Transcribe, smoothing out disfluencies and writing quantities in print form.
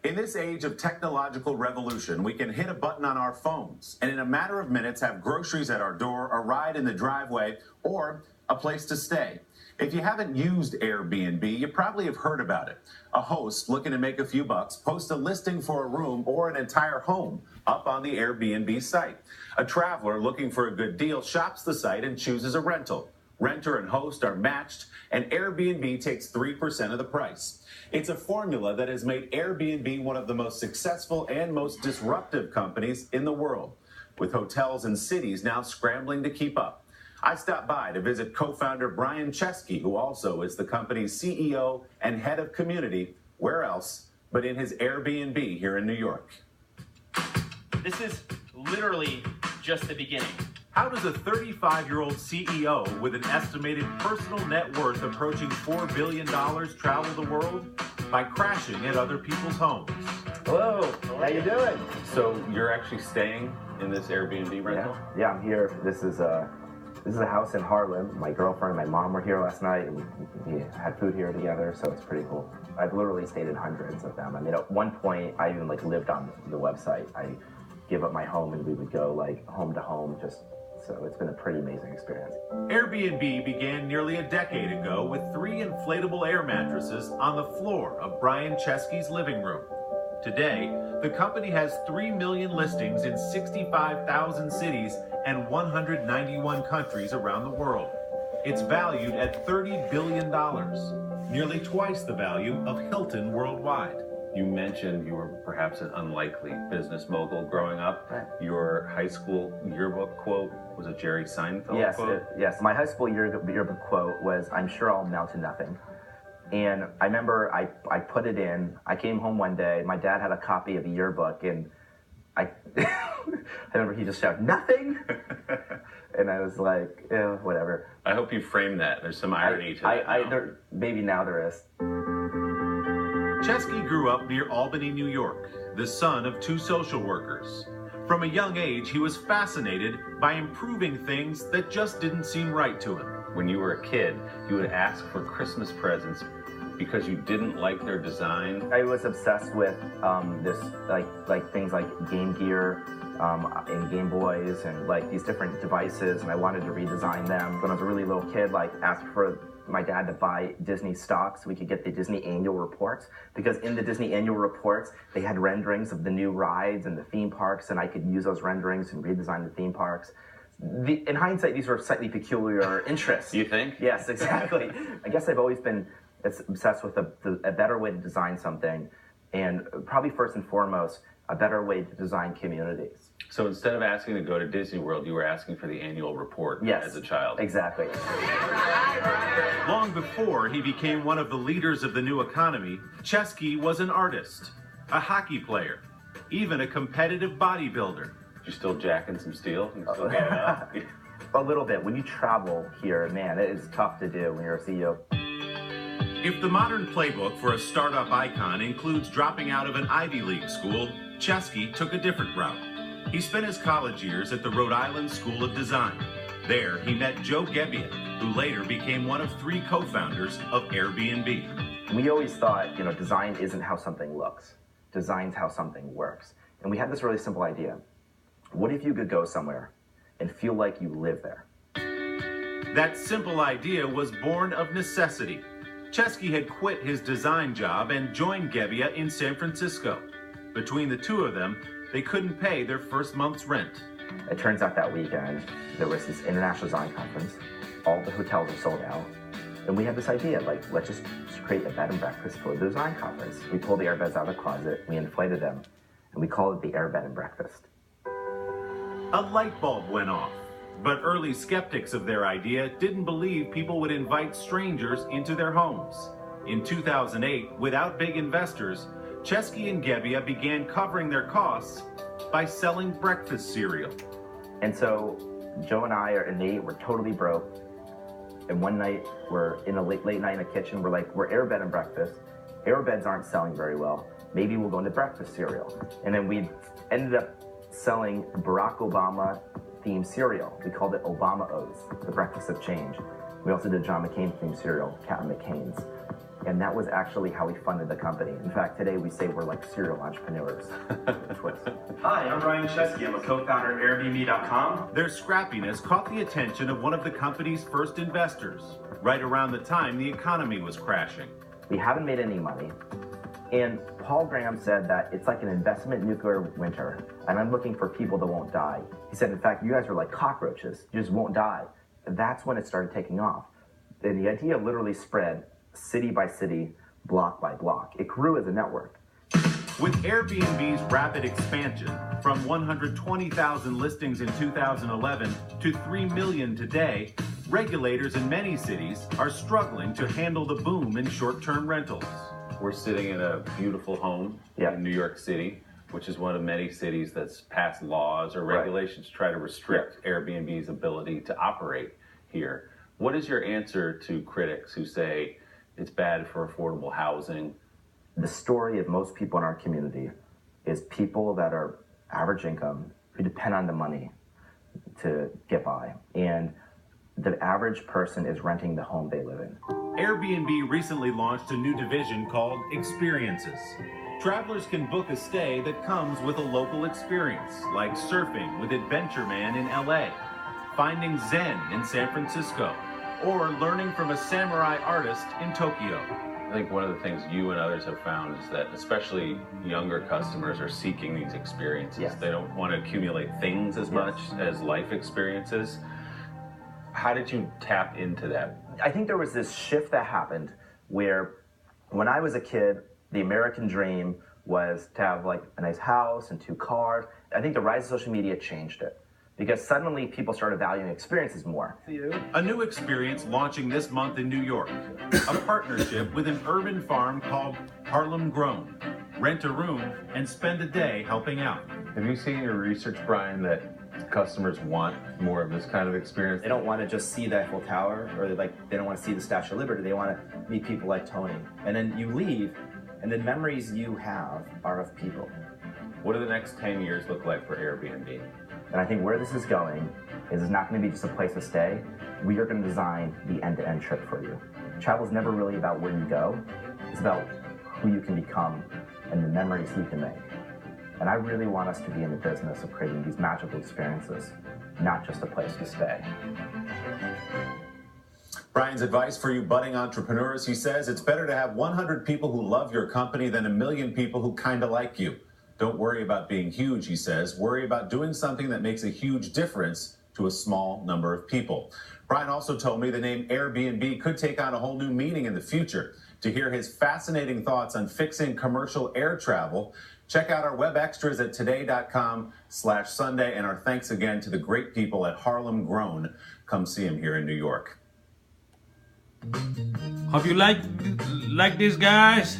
In this age of technological revolution, we can hit a button on our phones and in a matter of minutes have groceries at our door, a ride in the driveway, or a place to stay. If you haven't used Airbnb, you probably have heard about it. A host looking to make a few bucks posts a listing for a room or an entire home up on the Airbnb site. A traveler looking for a good deal shops the site and chooses a rental. Renter and host are matched, and Airbnb takes 3% of the price. It's a formula that has made Airbnb one of the most successful and most disruptive companies in the world, with hotels and cities now scrambling to keep up. I stopped by to visit co-founder Brian Chesky, who also is the company's CEO and head of community. Where else but in his Airbnb here in New York? This is literally just the beginning. How does a 35-year-old CEO with an estimated personal net worth approaching $4 billion travel the world? By crashing at other people's homes. Hello, how you doing? So you're actually staying in this Airbnb rental? Yeah, I'm here. This is a house in Harlem. My girlfriend and my mom were here last night, and we had food here together, so it's pretty cool. I've literally stayed in hundreds of them. I mean, at one point, I even lived on the website. I give up my home, and we would go home to home, so it's been a pretty amazing experience. Airbnb began nearly a decade ago with 3 inflatable air mattresses on the floor of Brian Chesky's living room. Today, the company has 3 million listings in 65,000 cities and 191 countries around the world. It's valued at $30 billion, nearly twice the value of Hilton worldwide. You mentioned you were perhaps an unlikely business mogul growing up. Right. Your high school yearbook quote was a Jerry Seinfeld quote? Yes. My high school yearbook quote was, "I'm sure I'll amount to nothing." And I remember I put it in. I came home one day. My dad had a copy of the yearbook, and I remember he just shouted, "Nothing!" And I was like, yeah, whatever. I hope you framed that. There's some irony to it. Maybe now there is. Chesky grew up near Albany, New York, the son of 2 social workers. From a young age, he was fascinated by improving things that just didn't seem right to him. When you were a kid, you would ask for Christmas presents because you didn't like their design. I was obsessed with this, things like Game Gear and Game Boys and these different devices, and I wanted to redesign them. When I was a really little kid, asked for my dad to buy Disney stock so we could get the Disney annual reports, because in the Disney annual reports, they had renderings of the new rides and the theme parks, and I could use those renderings and redesign the theme parks. In hindsight, these were slightly peculiar interests. You think? Yes, exactly. I guess I've always been obsessed with a better way to design something, and probably first and foremost, a better way to design communities. So instead of asking to go to Disney World, you were asking for the annual report as a child. Exactly. Long before he became one of the leaders of the new economy, Chesky was an artist, a hockey player, even a competitive bodybuilder. You still jacking some steel? You still get it up? A little bit. When you travel here, man, it is tough to do when you're a CEO. If the modern playbook for a startup icon includes dropping out of an Ivy League school, Chesky took a different route. He spent his college years at the Rhode Island School of Design. There, he met Joe Gebbia, who later became one of 3 co-founders of Airbnb. We always thought, design isn't how something looks. Design's how something works. And we had this really simple idea. What if you could go somewhere and feel like you live there? That simple idea was born of necessity. Chesky had quit his design job and joined Gebbia in San Francisco. Between the 2 of them, they couldn't pay their first month's rent. It turns out that weekend, there was this international design conference. All the hotels were sold out. And we had this idea, let's just create a bed and breakfast for the design conference. We pulled the airbeds out of the closet, we inflated them, and we called it the Air Bed and Breakfast. A light bulb went off, but early skeptics of their idea didn't believe people would invite strangers into their homes. In 2008, without big investors, Chesky and Gebbia began covering their costs by selling breakfast cereal. And so Joe and I and Nate were totally broke. And one night we're in a late night in the kitchen. We're Air Bed and Breakfast. Air beds aren't selling very well. Maybe we'll go into breakfast cereal. And then we ended up selling Barack Obama themed cereal. We called it Obama O's, the breakfast of change. We also did John McCain themed cereal, Captain McCain's. And that was actually how we funded the company. In fact, today we say we're like serial entrepreneurs. Twist. Hi, I'm Brian Chesky. I'm a co-founder of Airbnb.com. Their scrappiness caught the attention of one of the company's first investors, right around the time the economy was crashing. We haven't made any money. And Paul Graham said that it's like an investment nuclear winter, and I'm looking for people that won't die. He said, in fact, you guys are like cockroaches. You just won't die. And that's when it started taking off. And the idea literally spread city by city, block by block. It grew as a network. With Airbnb's rapid expansion from 120,000 listings in 2011 to 3 million today, regulators in many cities are struggling to handle the boom in short-term rentals. We're sitting in a beautiful home in New York City, which is one of many cities that's passed laws or regulations to try to restrict Airbnb's ability to operate here. What is your answer to critics who say it's bad for affordable housing? The story of most people in our community is people that are average income who depend on the money to get by. And the average person is renting the home they live in. Airbnb recently launched a new division called Experiences. Travelers can book a stay that comes with a local experience, like surfing with Adventure Man in LA, finding Zen in San Francisco, or learning from a samurai artist in Tokyo. I think one of the things you and others have found is that especially younger customers are seeking these experiences. Yes. They don't want to accumulate things as much as life experiences. How did you tap into that? I think there was this shift that happened where when I was a kid, the American dream was to have like a nice house and 2 cars. I think the rise of social media changed it because suddenly people started valuing experiences more. A new experience launching this month in New York, a partnership with an urban farm called Harlem Grown. Rent a room and spend a day helping out. Have you seen your research, Brian, that customers want more of this kind of experience? They don't want to just see the Eiffel Tower, or they don't want to see the Statue of Liberty. They want to meet people like Tony. And then you leave, and the memories you have are of people. What do the next 10 years look like for Airbnb? And I think where this is going is it's not going to be just a place to stay. We are going to design the end-to-end trip for you. Travel is never really about where you go. It's about who you can become and the memories you can make. And I really want us to be in the business of creating these magical experiences, not just a place to stay. Brian's advice for you budding entrepreneurs, he says, it's better to have 100 people who love your company than 1 million people who kind of like you. Don't worry about being huge, he says. Worry about doing something that makes a huge difference to a small number of people. Brian also told me the name Airbnb could take on a whole new meaning in the future. To hear his fascinating thoughts on fixing commercial air travel, check out our web extras at today.com/Sunday. And our thanks again to the great people at Harlem Grown. Come see him here in New York. Hope you like this, guys.